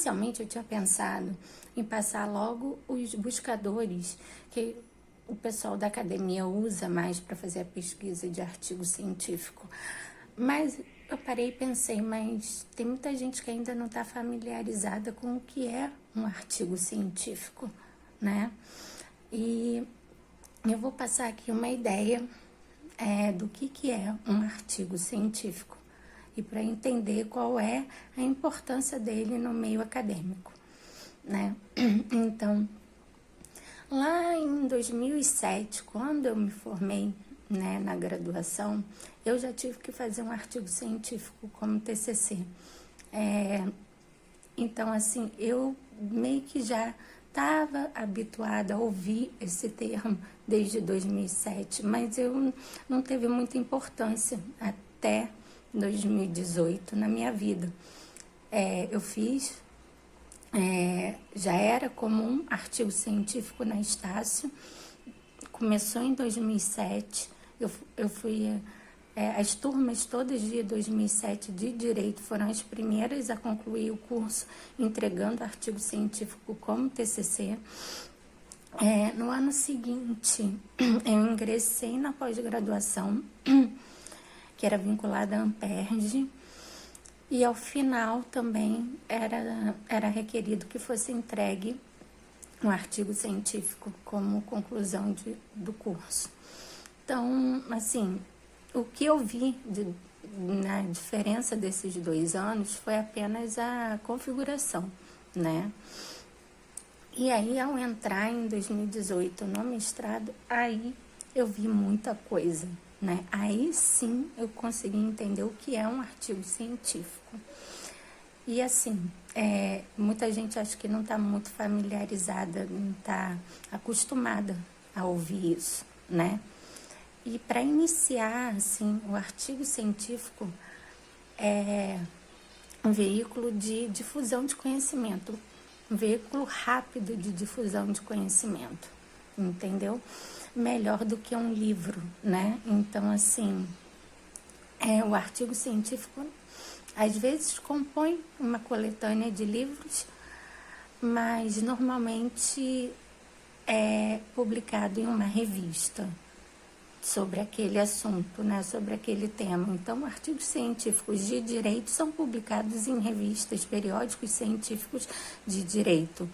inicialmente eu tinha pensado em passar logo os buscadores que o pessoal da academia usa mais para fazer a pesquisa de artigo científico. Mas eu parei e pensei, mas tem muita gente que ainda não está familiarizada com o que é um artigo científico, né? E eu vou passar aqui uma ideia do que é um artigo científico e para entender qual é a importância dele no meio acadêmico, né? Então, lá em 2007, quando eu me formei, né, na graduação, eu já tive que fazer um artigo científico como TCC. Então, assim, eu meio que já estava habituada a ouvir esse termo desde 2007, mas eu não teve muita importância até 2018 na minha vida. Eu fiz, já era comum artigo científico na Estácio, começou em 2007, eu fui... as turmas todas de 2007 de Direito foram as primeiras a concluir o curso entregando artigo científico como TCC. No ano seguinte, eu ingressei na pós-graduação, que era vinculada à Amperj, e ao final também era requerido que fosse entregue um artigo científico como conclusão do curso. Então, assim, o que eu vi na diferença desses 2 anos foi apenas a configuração, né? E aí, ao entrar em 2018 no mestrado, aí eu vi muita coisa, né? Aí sim eu consegui entender o que é um artigo científico. E assim, muita gente acha que não está muito familiarizada, não está acostumada a ouvir isso, né? E para iniciar, assim, o artigo científico é um veículo de difusão de conhecimento, um veículo rápido de difusão de conhecimento, entendeu? Melhor do que um livro, né? Então, assim, o artigo científico, às vezes, compõe uma coletânea de livros, mas normalmente é publicado em uma revista sobre aquele assunto, né, sobre aquele tema. Então, artigos científicos de direito são publicados em revistas, periódicos científicos de direito.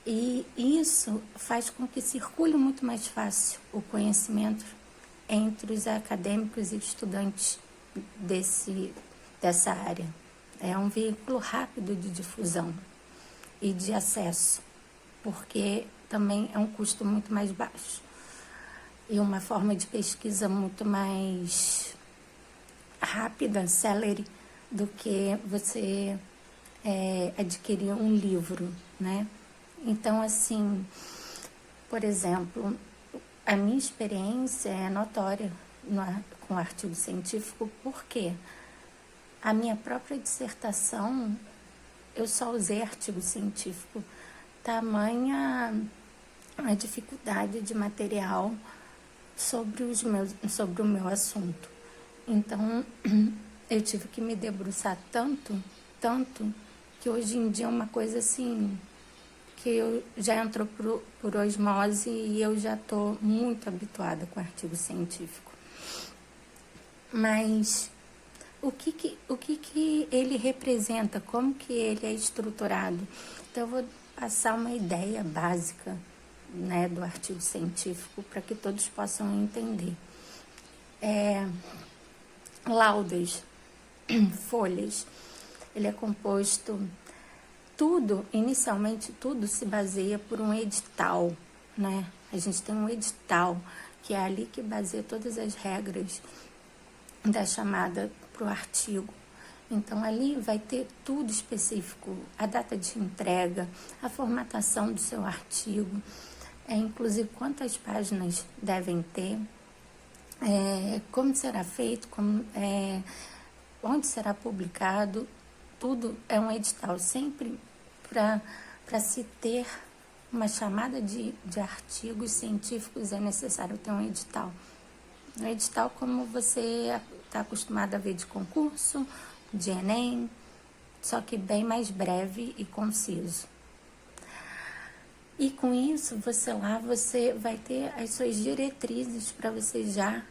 E isso faz com que circule muito mais fácil o conhecimento entre os acadêmicos e estudantes dessa área. É um veículo rápido de difusão e de acesso, porque também é um custo muito mais baixo. E uma forma de pesquisa muito mais rápida, célere, do que você adquirir um livro, né? Então, assim, por exemplo, a minha experiência é notória com artigo científico, porque a minha própria dissertação, eu só usei artigo científico, tamanha a dificuldade de material sobre o meu assunto. Então, eu tive que me debruçar tanto, que hoje em dia é uma coisa assim, que eu já entrou por osmose e eu já estou muito habituada com artigo científico. Mas o que ele representa, como que ele é estruturado? Então, eu vou passar uma ideia básica, né, do artigo científico para que todos possam entender. Laudas, folhas, ele é composto, inicialmente tudo se baseia por um edital, né? A gente tem um edital, que é ali que baseia todas as regras da chamada para o artigo. Então, ali vai ter tudo específico, a data de entrega, a formatação do seu artigo, inclusive quantas páginas devem ter, como será feito, onde será publicado, tudo é um edital, sempre para se ter uma chamada de artigos científicos é necessário ter um edital. Um edital como você está acostumado a ver de concurso, de Enem, só que bem mais breve e conciso. E com isso, você vai ter as suas diretrizes para você já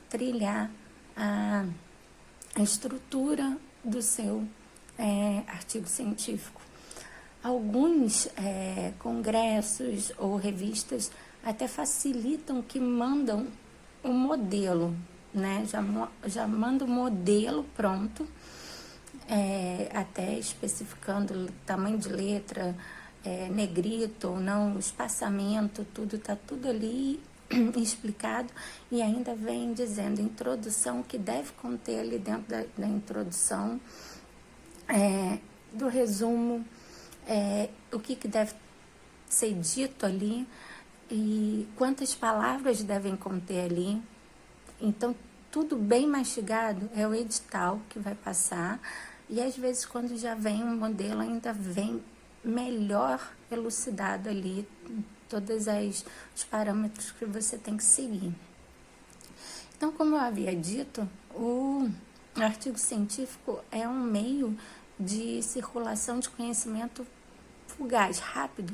trilhar a estrutura do seu artigo científico. Alguns congressos ou revistas até facilitam que mandam o modelo, né? Já manda o modelo pronto, até especificando o tamanho de letra, negrito ou não, o espaçamento, tá tudo ali explicado, e ainda vem dizendo introdução, que deve conter ali dentro da introdução, do resumo, o que deve ser dito ali e quantas palavras devem conter ali. Então, tudo bem mastigado, é o edital que vai passar, e às vezes quando já vem um modelo, ainda vem melhor elucidado ali todos os parâmetros que você tem que seguir. Então, como eu havia dito, o artigo científico é um meio de circulação de conhecimento fugaz, rápido.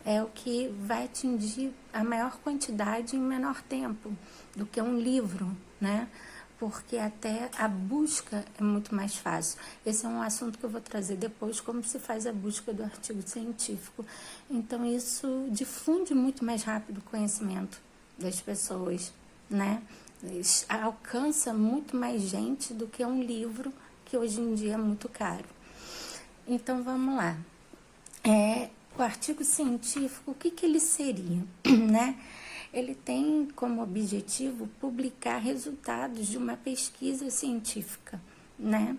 É o que vai atingir a maior quantidade em menor tempo do que um livro, né? Porque até a busca é muito mais fácil. Esse é um assunto que eu vou trazer depois, como se faz a busca do artigo científico. Então, isso difunde muito mais rápido o conhecimento das pessoas, né? Alcança muito mais gente do que um livro, que hoje em dia é muito caro. Então, vamos lá. O artigo científico, o que ele seria, né? Ele tem como objetivo publicar resultados de uma pesquisa científica, né?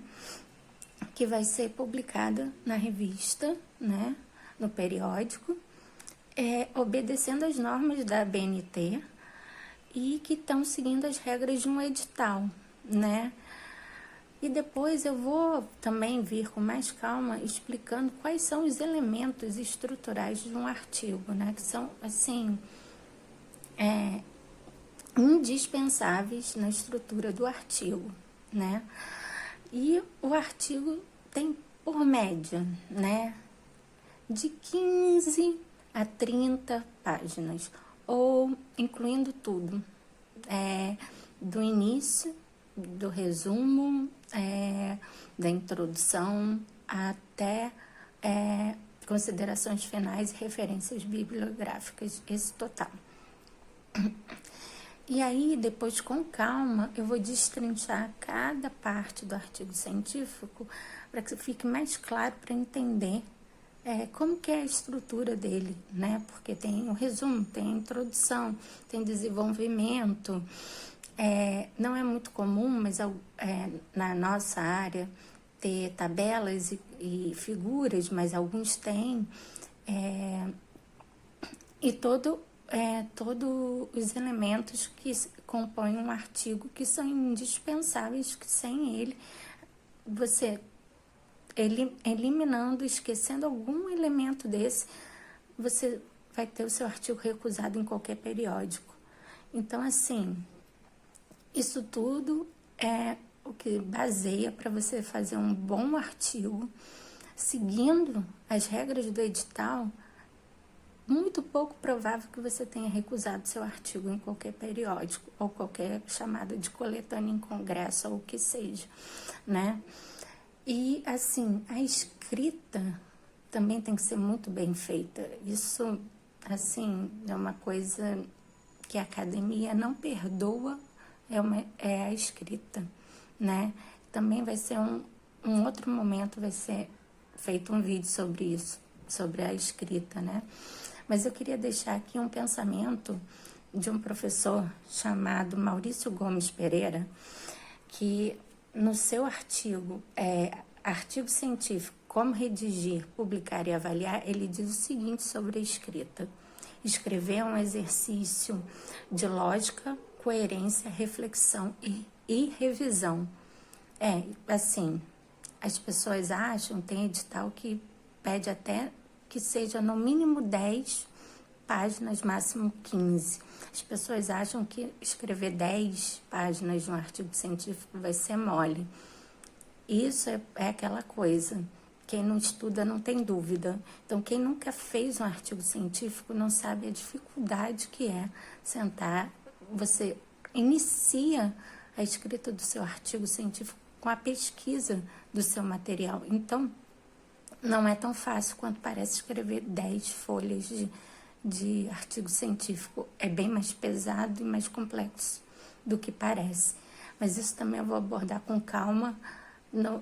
Que vai ser publicada na revista, né? No periódico, obedecendo às normas da ABNT e que estão seguindo as regras de um edital, né? E depois eu vou também vir com mais calma explicando quais são os elementos estruturais de um artigo, né? Que são, assim, indispensáveis na estrutura do artigo, né? E o artigo tem, por média, né, de 15 a 30 páginas, ou incluindo tudo, do início, do resumo, da introdução, até considerações finais e referências bibliográficas, esse total. E aí, depois, com calma, eu vou destrinchar cada parte do artigo científico para que fique mais claro para entender como que é a estrutura dele, né? Porque tem o resumo, tem a introdução, tem desenvolvimento. Não é muito comum, mas na nossa área, ter tabelas e figuras, mas alguns têm. E todos os elementos que compõem um artigo, que são indispensáveis, que sem ele, você eliminando, esquecendo algum elemento desse, você vai ter o seu artigo recusado em qualquer periódico. Então, assim, isso tudo é o que baseia para você fazer um bom artigo, seguindo as regras do edital. Muito pouco provável que você tenha recusado seu artigo em qualquer periódico ou qualquer chamada de coletânea em congresso ou o que seja, né? E, assim, a escrita também tem que ser muito bem feita. Isso, assim, é uma coisa que a academia não perdoa, é a escrita, né? Também vai ser um outro momento, vai ser feito um vídeo sobre isso, sobre a escrita, né? Mas eu queria deixar aqui um pensamento de um professor chamado Maurício Gomes Pereira, que no seu artigo, artigo científico, como redigir, publicar e avaliar, ele diz o seguinte sobre a escrita: escrever é um exercício de lógica, coerência, reflexão e revisão. Assim, as pessoas acham, tem edital que pede até que seja no mínimo 10 páginas, máximo 15. As pessoas acham que escrever 10 páginas de um artigo científico vai ser mole. Isso é aquela coisa. quem não estuda não tem dúvida. Então, quem nunca fez um artigo científico não sabe a dificuldade que é sentar. Você inicia a escrita do seu artigo científico com a pesquisa do seu material. Então, não é tão fácil quanto parece escrever 10 folhas de artigo científico. É bem mais pesado e mais complexo do que parece. Mas isso também eu vou abordar com calma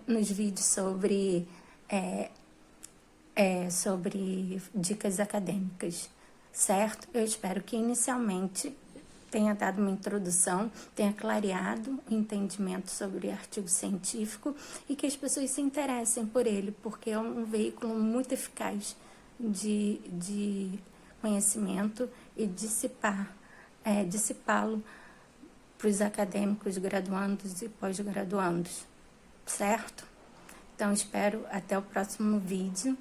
nos vídeos sobre dicas acadêmicas, certo? Eu espero que inicialmente tenha dado uma introdução, tenha clareado o entendimento sobre artigo científico e que as pessoas se interessem por ele, porque é um veículo muito eficaz de conhecimento e dissipá-lo para os acadêmicos graduandos e pós-graduandos, certo? Então, espero até o próximo vídeo.